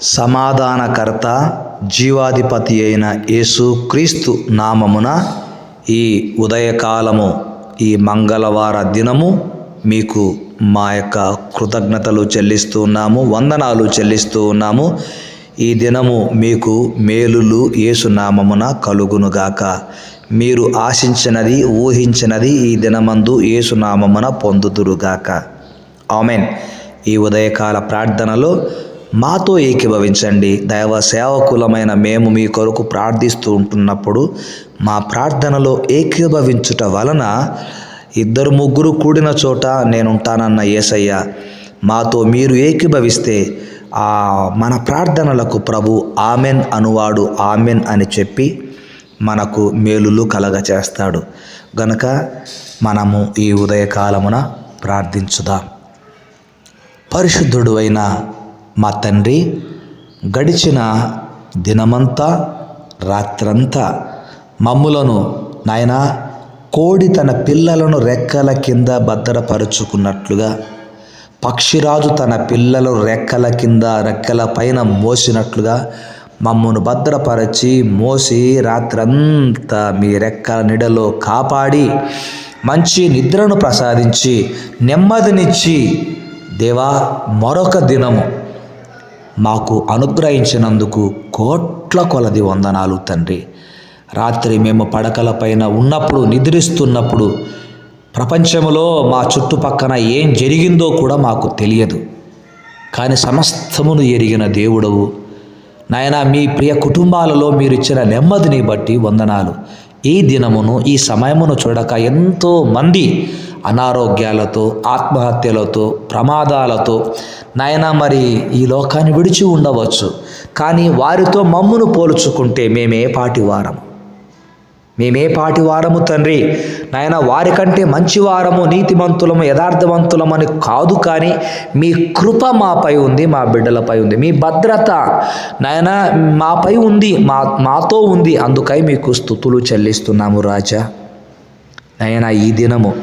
సమాధానకర్త జీవాధిపతి అయిన యేసు క్రీస్తు నామమున ఈ ఉదయకాలము ఈ మంగళవార దినము మీకు మా యొక్క కృతజ్ఞతలు చెల్లిస్తూ ఉన్నాము, వందనాలు చెల్లిస్తూ ఉన్నాము. ఈ దినము మీకు మేలులు యేసు నామమున కలుగునుగాక. మీరు ఆశించినది ఊహించినది ఈ దినమందు యేసు నామమున పొందుదురుగాక. ఆమెన్. ఈ ఉదయకాల ప్రార్థనలో మాతో ఏకీభవించండి. దైవ సేవకులమైన మేము మీ కొరకు ప్రార్థిస్తూ ఉంటున్నప్పుడు మా ప్రార్థనలో ఏకీభవించుట వలన ఇద్దరు ముగ్గురు కూడిన చోట నేనుంటానన్న యేసయ్య, మాతో మీరు ఏకీభవిస్తే మన ప్రార్థనలకు ప్రభు ఆమెన్ అనువాడు ఆమెన్ అని చెప్పి మనకు మేలులు కలగచేస్తాడు. గనుక మనము ఈ ఉదయకాలమున ప్రార్థించుదాం. పరిశుద్ధుడు అయిన మా తండ్రి, గడిచిన దినమంతా రాత్రంతా మమ్ములను నాయనా కోడి తన పిల్లలను రెక్కల కింద భద్రపరుచుకున్నట్లుగా, పక్షిరాజు తన పిల్లలు రెక్కల కింద రెక్కల పైన మోసినట్లుగా మమ్మను భద్రపరచి మోసి రాత్రంతా మీ రెక్కల నీడలో కాపాడి మంచి నిద్రను ప్రసాదించి నెమ్మదినిచ్చి దేవా మరొక దినము మాకు అనుగ్రహించినందుకు కోట్ల కొలది వందనాలు తండ్రి. రాత్రి మేము పడకలపైన ఉన్నప్పుడు, నిద్రిస్తున్నప్పుడు ప్రపంచంలో మా చుట్టుపక్కన ఏం జరిగిందో కూడా మాకు తెలియదు. కానీ సమస్తమును ఎరిగిన దేవుడవు నాయనా, మీ ప్రియ కుటుంబాలలో మీరు ఇచ్చిన నెమ్మదిని బట్టి వందనాలు. ఈ దినమును ఈ సమయమును చూడక ఎంతో మంది అనారోగ్యాలతో, ఆత్మహత్యలతో, ప్రమాదాలతో నాయనా మరి ఈ లోకాన్ని విడిచి ఉండవచ్చు. కానీ వారితో మమ్మును పోల్చుకుంటే మేమే పాటి వారము తండ్రి. నాయన వారికంటే మంచి వారము, నీతిమంతులము, యథార్థవంతులమని కాదు, కానీ మీ కృప మాపై ఉంది, మా బిడ్డలపై ఉంది. మీ భద్రత నాయన మాపై ఉంది, మాతో ఉంది. అందుకై మీకు స్తుతులు చెల్లిస్తున్నాము రాజా. నాయన ఈ దినము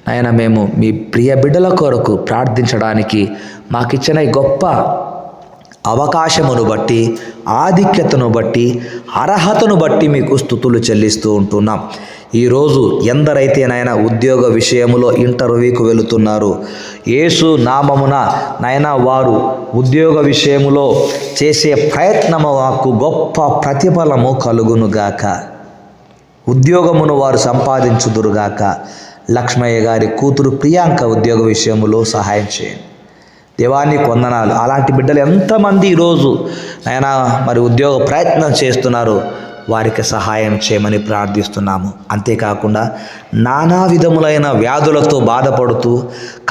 నాయన మేము మీ ప్రియ బిడ్డల కొరకు ప్రార్థించడానికి మాకిచ్చిన ఈ గొప్ప అవకాశమును బట్టి, ఆధిక్యతను బట్టి, అర్హతను బట్టి మీకు స్తుతులు చెల్లిస్తూ ఉంటున్నాం. ఈరోజు ఎందరైతే నాయన ఉద్యోగ విషయములో ఇంటర్వ్యూకు వెళుతున్నారు, యేసు నామమున నాయన వారు ఉద్యోగ విషయములో చేసే ప్రయత్నము మాకు గొప్ప ప్రతిఫలము కలుగునుగాక. ఉద్యోగమును వారు సంపాదించుదురుగాక. లక్ష్మయ్య గారి కూతురు ప్రియాంక ఉద్యోగ విషయములో సహాయం చేయండి. దేవానికి వందనాలు. అలాంటి బిడ్డలు ఎంతమంది ఈరోజు నాయనా మరి ఉద్యోగ ప్రయత్నం చేస్తున్నారు, వారికి సహాయం చేయమని ప్రార్థిస్తున్నాము. అంతేకాకుండా నానా విధములైన వ్యాధులతో బాధపడుతూ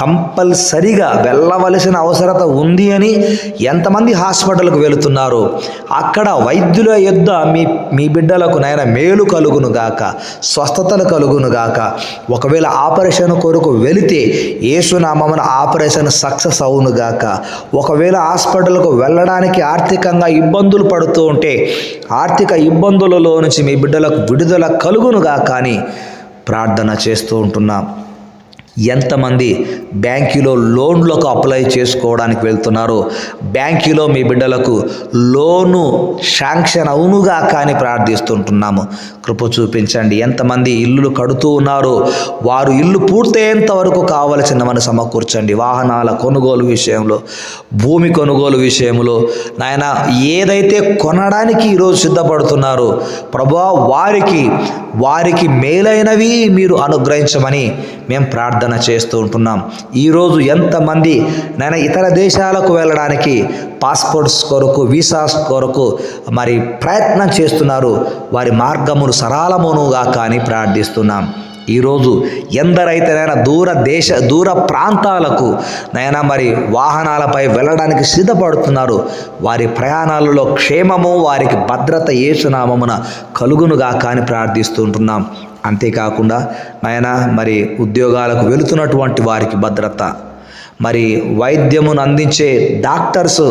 కంపల్సరిగా వెళ్ళవలసిన అవసరత ఉంది అని ఎంతమంది హాస్పిటల్కు వెళుతున్నారు, అక్కడ వైద్యుల యొద్ద మీ బిడ్డలకు నాయన మేలు కలుగునుగాక, స్వస్థతలు కలుగునుగాక. ఒకవేళ ఆపరేషన్ కొరకు వెళితే యేసునామమున ఆపరేషన్ సక్సెస్ అవునుగాక. ఒకవేళ హాస్పిటల్కు వెళ్ళడానికి ఆర్థికంగా ఇబ్బందులు పడుతూ ఉంటే ఆర్థిక ఇబ్బందులలో నుంచి మీ బిడ్డలకు విడుదల కలుగునుగా కానీ ప్రార్థన చేస్తూ ఉంటున్నాం. ఎంతమంది బ్యాంకులో లోన్లకు అప్లై చేసుకోవడానికి వెళ్తున్నారో, బ్యాంకులో మీ బిడ్డలకు లోను శాంక్షన్ అవునుగా కానీ ప్రార్థిస్తుంటున్నాము. కృప చూపించండి. ఎంతమంది ఇల్లులు కడుతూ ఉన్నారో వారు ఇల్లు పూర్తయ్యేంత వరకు కావలసినవని సమకూర్చండి. వాహనాల కొనుగోలు విషయంలో, భూమి కొనుగోలు విషయంలో నాయన ఏదైతే కొనడానికి ఈరోజు సిద్ధపడుతున్నారో ప్రభువా వారికి మేలైనవి మీరు అనుగ్రహించమని మేము ప్రార్థన చేస్తూ ఉంటున్నాం. ఈరోజు ఎంతమంది నేను ఇతర దేశాలకు వెళ్ళడానికి పాస్పోర్ట్స్ కొరకు, వీసాస్ కొరకు మరి ప్రయత్నం చేస్తున్నారు, వారి మార్గమును సరళమునుగా కానీ ప్రార్థిస్తున్నాం. ఈరోజు ఎందరైతే నైనా దూర ప్రాంతాలకు నైనా మరి వాహనాలపై వెళ్ళడానికి సిద్ధపడుతున్నారు, వారి ప్రయాణాలలో క్షేమము, వారికి భద్రత యేసునామమున కలుగునుగా కానీ ప్రార్థిస్తుంటున్నాం. అంతేకాకుండా నాయన మరి ఉద్యోగాలకు వెళుతున్నటువంటి వారికి భద్రత, మరి వైద్యమును అందించే డాక్టర్స్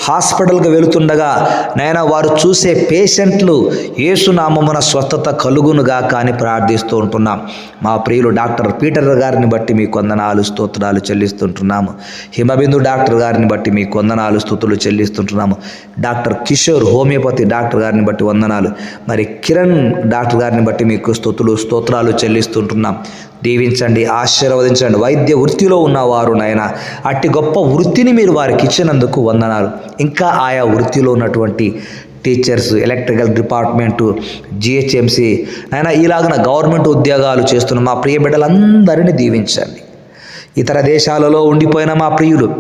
హాస్పిటల్కి వెళుతుండగా నాయన వారు చూసే పేషెంట్లు యేసునామమున స్వస్థత కలుగునుగా కానీ ప్రార్థిస్తూ ఉంటున్నాం. మా ప్రియులు డాక్టర్ పీటర్ గారిని బట్టి మీకు వందనాలు స్తోత్రాలు చెల్లిస్తుంటున్నాము. హిమబిందు డాక్టర్ గారిని బట్టి మీకు వందనాలు స్తుతులు చెల్లిస్తుంటున్నాము. డాక్టర్ కిషోర్ హోమియోపతి డాక్టర్ గారిని బట్టి వందనాలు. మరి కిరణ్ డాక్టర్ గారిని బట్టి మీకు స్తుతులు స్తోత్రాలు చెల్లిస్తుంటున్నాం. దీవించండి, ఆశీర్వదించండి. వైద్య వృత్తిలో ఉన్నవారు నాయన అట్టి గొప్ప వృత్తిని మీరు వారికి ఇచ్చినందుకు వందనాలు. ఇంకా ఆయా వృత్తిలో ఉన్నటువంటి టీచర్స్, ఎలక్ట్రికల్ డిపార్ట్మెంటు, జిహెచ్ఎంసి నాయన ఇలాగన గవర్నమెంట్ ఉద్యోగాలు చేస్తున్న మా ప్రియ బిడ్డలందరినీ దీవించండి. ఇతర దేశాలలో ఉండిపోయిన మా ప్రియులు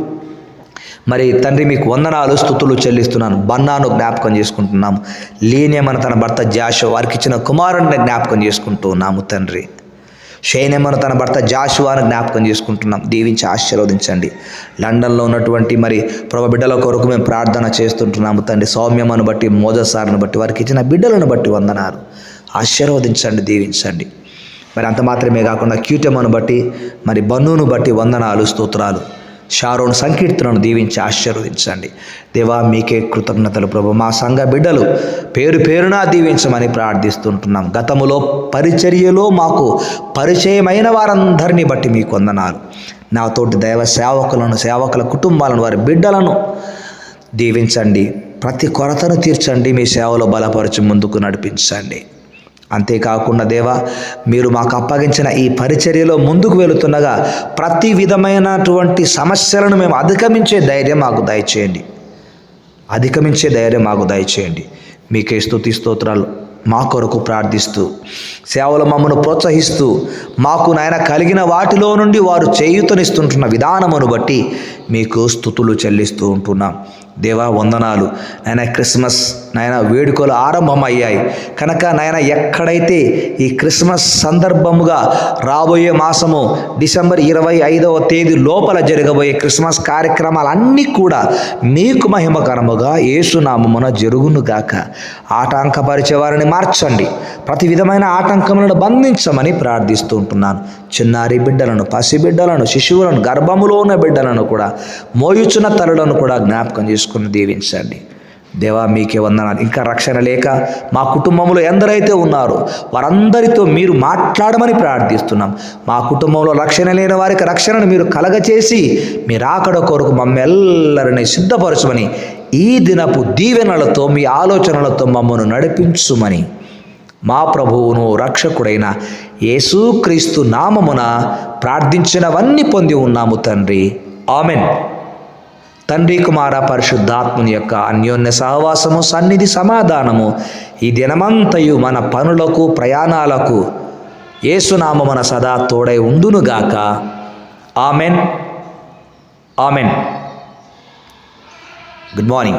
మరి తండ్రి మీకు వందనాలు స్తుతులు చెల్లిస్తున్నాను. బన్నాను జ్ఞాపకం చేసుకుంటున్నాము. లీనియమని తన భర్త జాషువా వారికి ఇచ్చిన కుమారుడిని జ్ఞాపకం చేసుకుంటూ ఉన్నాము తండ్రి. షైనెమను తన భర్త జాషువాను జ్ఞాపకం చేసుకుంటున్నాం. దీవించి ఆశీర్వదించండి. లండన్లో ఉన్నటువంటి మరి ప్రభు బిడ్డల కొరకు మేము ప్రార్థన చేస్తుంటున్నాము తండ్రి. సౌమ్యమను బట్టి, మోజసార్ను బట్టి, వారికి ఇచ్చిన బిడ్డలను బట్టి వందనాలు. ఆశీర్వదించండి, దీవించండి. మరి అంత మాత్రమే కాకుండా క్యూటెమను బట్టి, మరి బన్నును బట్టి వందనాలు స్తోత్రాలు. షారోన్ సంకీర్తనను దీవించి ఆశీర్వదించండి. దేవా మీకే కృతజ్ఞతలు ప్రభు. మా సంఘ బిడ్డలు పేరు పేరునా దీవించమని ప్రార్థిస్తుంటున్నాం. గతములో పరిచర్యలో మాకు పరిచయమైన వారందరినీ బట్టి మీకు వందనాలు. నాతోటి దైవ సేవకులను, సేవకుల కుటుంబాలను, వారి బిడ్డలను దీవించండి. ప్రతి కొరతను తీర్చండి. మీ సేవలో బలపరిచి ముందుకు నడిపించండి. అంతేకాకుండా దేవా మీరు మాకు అప్పగించిన ఈ పరిచర్యలో ముందుకు వెళుతుండగా ప్రతి విధమైనటువంటి సమస్యలను మేము అధిగమించే ధైర్యం మాకు దయచేయండి. మీకే స్తుతి స్తోత్రాలు. మా కొరకు ప్రార్థిస్తూ సేవలు మమ్మను ప్రోత్సహిస్తూ మాకు నాయన కలిగిన వాటిలో నుండి వారు చేయూతనిస్తుంటున్న విధానమును బట్టి మీకు స్తుతులు చెల్లిస్తూ ఉంటున్నాం. దేవా వందనాలు. నాయన క్రిస్మస్ నాయన వేడుకలు ఆరంభమయ్యాయి కనుక నాయన ఎక్కడైతే ఈ క్రిస్మస్ సందర్భముగా రాబోయే మాసము డిసెంబర్ 25వ తేదీ లోపల జరగబోయే క్రిస్మస్ కార్యక్రమాలన్నీ కూడా మీకు మహిమకరముగా యేసునామమున జరుగునుగాక. ఆటంకపరిచే వారిని మార్చండి. ప్రతి విధమైన ఆటంకములను బంధించమని ప్రార్థిస్తూ ఉంటున్నాను. చిన్నారి బిడ్డలను, పసిబిడ్డలను, శిశువులను, గర్భములో ఉన్న బిడ్డలను కూడా, మోయుచున్న తల్లులను కూడా జ్ఞాపకం చేసుకుని దీవించండి. దేవా మీకే వందనాలు. ఇంకా రక్షణ లేక మా కుటుంబంలో ఎందరైతే ఉన్నారో వారందరితో మీరు మాట్లాడమని ప్రార్థిస్తున్నాం. మా కుటుంబంలో రక్షణ లేని వారికి రక్షణను మీరు కలగచేసి మీ రాకడ కొరకు మమ్మెల్లరిని సిద్ధపరచమని, ఈ దినపు దీవెనలతో మీ ఆలోచనలతో మమ్మను నడిపించుమని మా ప్రభువును రక్షకుడైన యేసుక్రీస్తు నామమున ప్రార్థించినవన్నీ పొంది ఉన్నాము తండ్రి. ఆమెన్. తండ్రి, కుమార, పరిశుద్ధాత్మని యొక్క అన్యోన్య సహవాసము, సన్నిధి, సమాధానము ఈ దినమంతయు మన పనులకు, ప్రయాణాలకు యేసునామమున సదా తోడై ఉండునుగాక. ఆమెన్. ఆమెన్. Good morning.